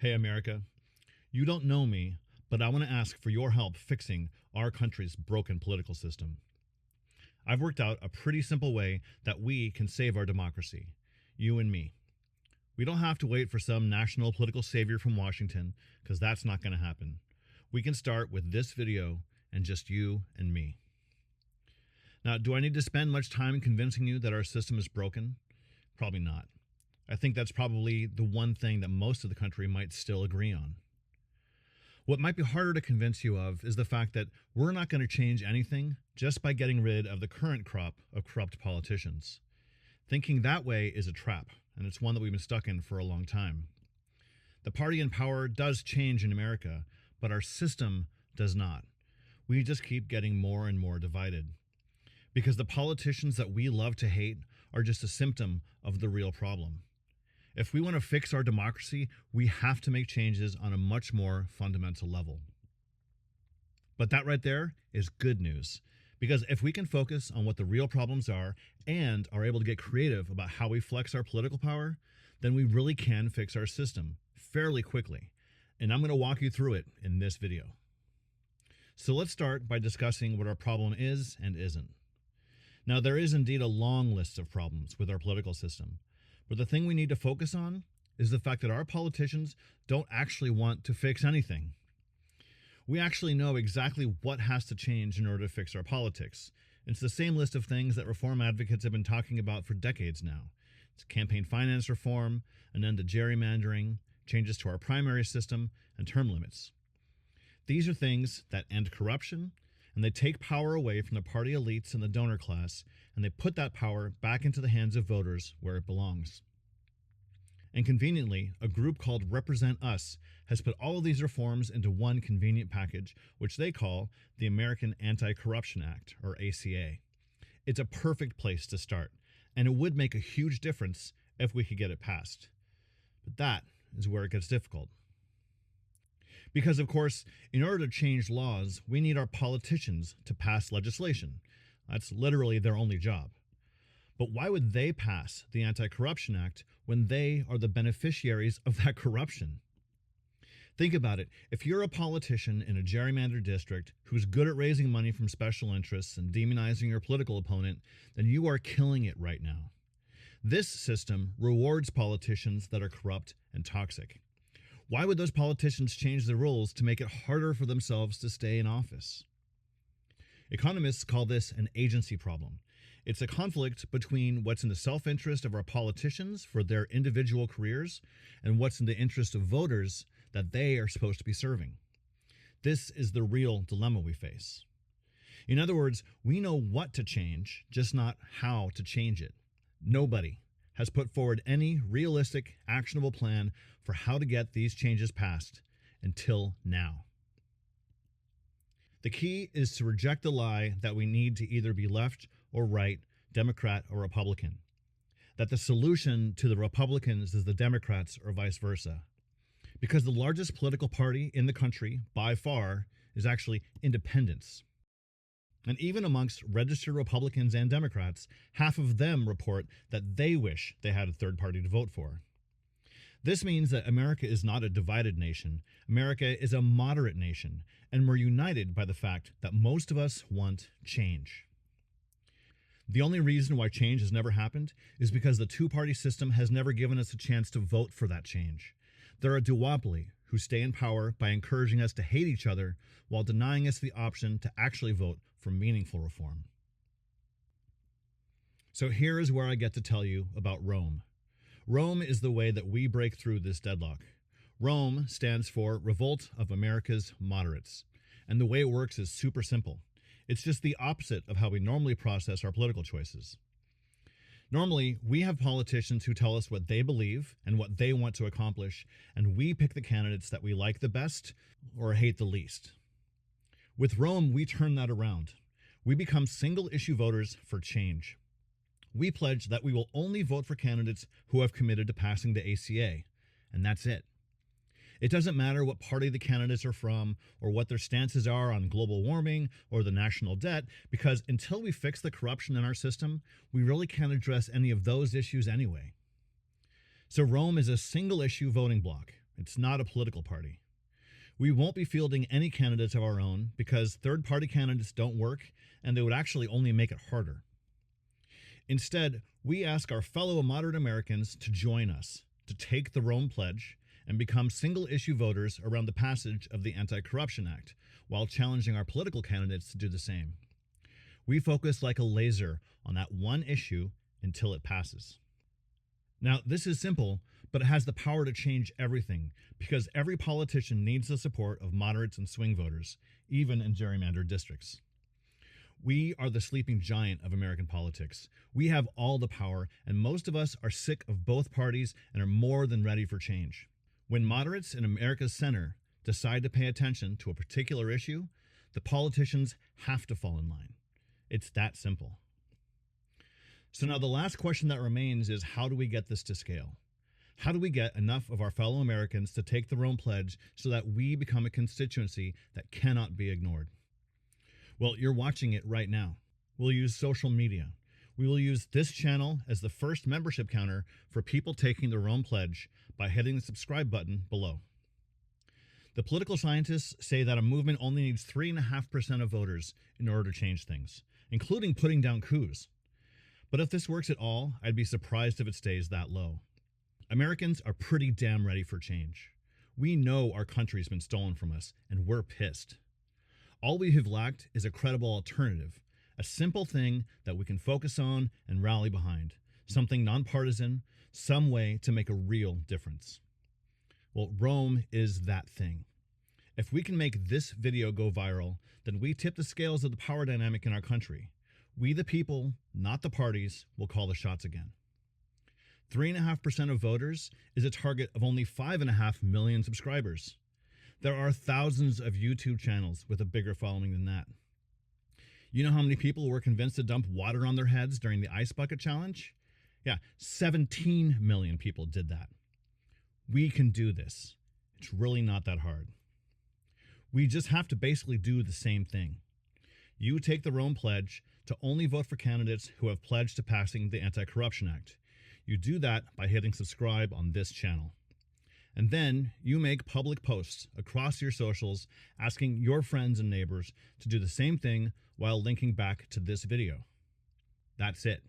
Hey, America. You don't know me, but I want to ask for your help fixing our country's broken political system. I've worked out a pretty simple way that we can save our democracy, you and me. We don't have to wait for some national political savior from Washington, because that's not going to happen. We can start with this video and just you and me. Now, do I need to spend much time convincing you that our system is broken? Probably not. I think that's probably the one thing that most of the country might still agree on. What might be harder to convince you of is the fact that we're not going to change anything just by getting rid of the current crop of corrupt politicians. Thinking that way is a trap, and it's one that we've been stuck in for a long time. The party in power does change in America, but our system does not. We just keep getting more and more divided. Because the politicians that we love to hate are just a symptom of the real problem. If we want to fix our democracy, we have to make changes on a much more fundamental level. But that right there is good news, because if we can focus on what the real problems are and are able to get creative about how we flex our political power, then we really can fix our system fairly quickly. And I'm going to walk you through it in this video. So let's start by discussing what our problem is and isn't. Now, there is indeed a long list of problems with our political system. But the thing we need to focus on is the fact that our politicians don't actually want to fix anything. We actually know exactly what has to change in order to fix our politics. It's the same list of things that reform advocates have been talking about for decades now. It's campaign finance reform, an end to gerrymandering, changes to our primary system, and term limits. These are things that end corruption, and they take power away from the party elites and the donor class, and they put that power back into the hands of voters where it belongs. And conveniently, a group called Represent Us has put all of these reforms into one convenient package, which they call the American AntiCorruption Act, or ACA. It's a perfect place to start, and it would make a huge difference if we could get it passed. But that is where it gets difficult. Because, of course, in order to change laws, we need our politicians to pass legislation. That's literally their only job. But why would they pass the Anti-Corruption Act when they are the beneficiaries of that corruption? Think about it. If you're a politician in a gerrymandered district who's good at raising money from special interests and demonizing your political opponent, then you are killing it right now. This system rewards politicians that are corrupt and toxic. Why would those politicians change the rules to make it harder for themselves to stay in office? Economists call this an agency problem. It's a conflict between what's in the self-interest of our politicians for their individual careers and what's in the interest of voters that they are supposed to be serving. This is the real dilemma we face. In other words, we know what to change, just not how to change it. Nobody has put forward any realistic, actionable plan for how to get these changes passed until now. The key is to reject the lie that we need to either be left or right, Democrat or Republican, that the solution to the Republicans is the Democrats or vice versa. Because the largest political party in the country, by far, is actually independents. And even amongst registered Republicans and Democrats, half of them report that they wish they had a third party to vote for. This means that America is not a divided nation. America is a moderate nation, and we're united by the fact that most of us want change. The only reason why change has never happened is because the two-party system has never given us a chance to vote for that change. They're a duopoly who stay in power by encouraging us to hate each other while denying us the option to actually vote for meaningful reform. So here is where I get to tell you about Rome. Rome is the way that we break through this deadlock. Rome stands for Revolt of America's Moderates. And the way it works is super simple. It's just the opposite of how we normally process our political choices. Normally, we have politicians who tell us what they believe and what they want to accomplish, and we pick the candidates that we like the best or hate the least. With Rome, we turn that around. We become single-issue voters for change. We pledge that we will only vote for candidates who have committed to passing the ACA, and that's it. It doesn't matter what party the candidates are from or what their stances are on global warming or the national debt, because until we fix the corruption in our system, we really can't address any of those issues anyway. So Rome is a single-issue voting bloc. It's not a political party. We won't be fielding any candidates of our own because third-party candidates don't work and they would actually only make it harder. Instead, we ask our fellow moderate Americans to join us, to take the Rome Pledge and become single-issue voters around the passage of the Anti-Corruption Act, while challenging our political candidates to do the same. We focus like a laser on that one issue until it passes. Now, this is simple, but it has the power to change everything, because every politician needs the support of moderates and swing voters, even in gerrymandered districts. We are the sleeping giant of American politics. We have all the power, and most of us are sick of both parties and are more than ready for change. When moderates in America's center decide to pay attention to a particular issue, the politicians have to fall in line. It's that simple. So now the last question that remains is, how do we get this to scale? How do we get enough of our fellow Americans to take the Rome Pledge so that we become a constituency that cannot be ignored? Well, you're watching it right now. We'll use social media. We will use this channel as the first membership counter for people taking the Rome Pledge by hitting the subscribe button below. The political scientists say that a movement only needs 3.5% of voters in order to change things, including putting down coups. But if this works at all, I'd be surprised if it stays that low. Americans are pretty damn ready for change. We know our country's been stolen from us, and we're pissed. All we have lacked is a credible alternative, a simple thing that we can focus on and rally behind, something nonpartisan, some way to make a real difference. Well, Rome is that thing. If we can make this video go viral, then we tip the scales of the power dynamic in our country. We the people, not the parties, will call the shots again. 3.5% of voters is a target of only 5.5 million subscribers. There are thousands of YouTube channels with a bigger following than that. You know how many people were convinced to dump water on their heads during the Ice Bucket Challenge? Yeah, 17 million people did that. We can do this. It's really not that hard. We just have to basically do the same thing. You take the Rome Pledge to only vote for candidates who have pledged to passing the Anti-Corruption Act. You do that by hitting subscribe on this channel. And then you make public posts across your socials asking your friends and neighbors to do the same thing while linking back to this video. That's it.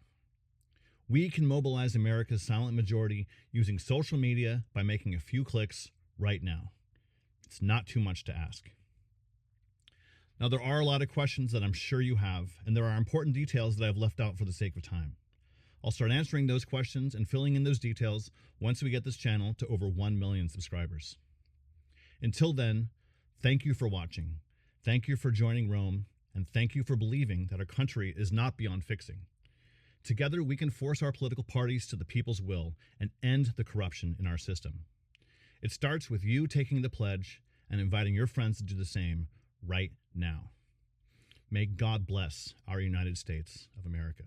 We can mobilize America's silent majority using social media by making a few clicks right now. It's not too much to ask. Now, there are a lot of questions that I'm sure you have, and there are important details that I've left out for the sake of time. I'll start answering those questions and filling in those details once we get this channel to over 1 million subscribers. Until then, thank you for watching. Thank you for joining Rome, and thank you for believing that our country is not beyond fixing. Together, we can force our political parties to the people's will and end the corruption in our system. It starts with you taking the pledge and inviting your friends to do the same right now. May God bless our United States of America.